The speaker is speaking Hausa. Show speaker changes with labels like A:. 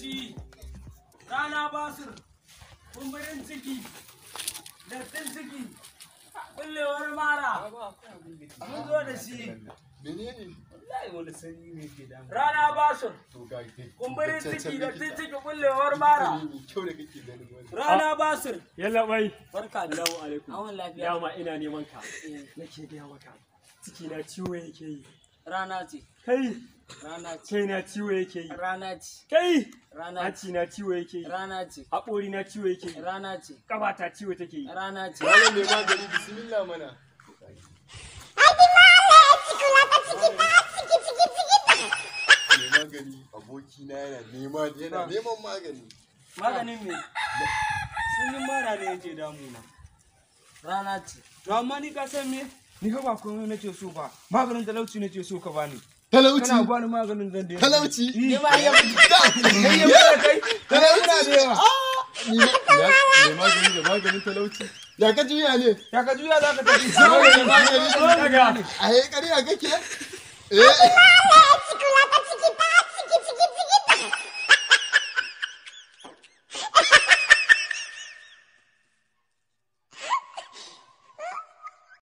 A: shi rana basur, kumburin ciki, dattin ciki, kullewar mara. Mun zo da shi. Wallahi wani sanyi ne ke damu. Rana basur, kumburin ciki, dattin ciki, kullewar mara. Rana basur.
B: Yalla bai.
A: Barka da
B: Assalamu alaikum.
A: awon lafiya.
B: Dama ina neman ka. Nake gaya maka. Ciki na ciwo yake yi.
A: Rana ce.
B: Kai.
A: Rana ce.
B: Kai na ciwo yake yi.
A: Rana ce.
B: Kai.
A: Rana ce.
B: Hanci na ciwo yake yi.
A: Rana ce.
B: Haƙori na ciwo yake yi.
A: Rana ce.
B: Ƙafa ta ciwo take yi.
A: Rana ce.
C: Malam mai magani bismillah mana. Mai magani abokina yana neman magani.
A: Maganin me?
B: Sanyin mara ne yake damuna.
A: Rana ce.
D: To amma ni ka san me? Ni fa ba komai nake so ba. Maganin talauci nake so ka bani.
C: Talauci.
D: Kana bani maganin dan da.
C: Talauci.
A: Ni ma ya mutu.
D: Kai ya fara kai. Talauci da yawa.
C: Mai magani da maganin talauci. Ya ka juya ne?
D: Ya ka juya za ka tafi.
C: Magani. A yi ƙarya kake? Eh.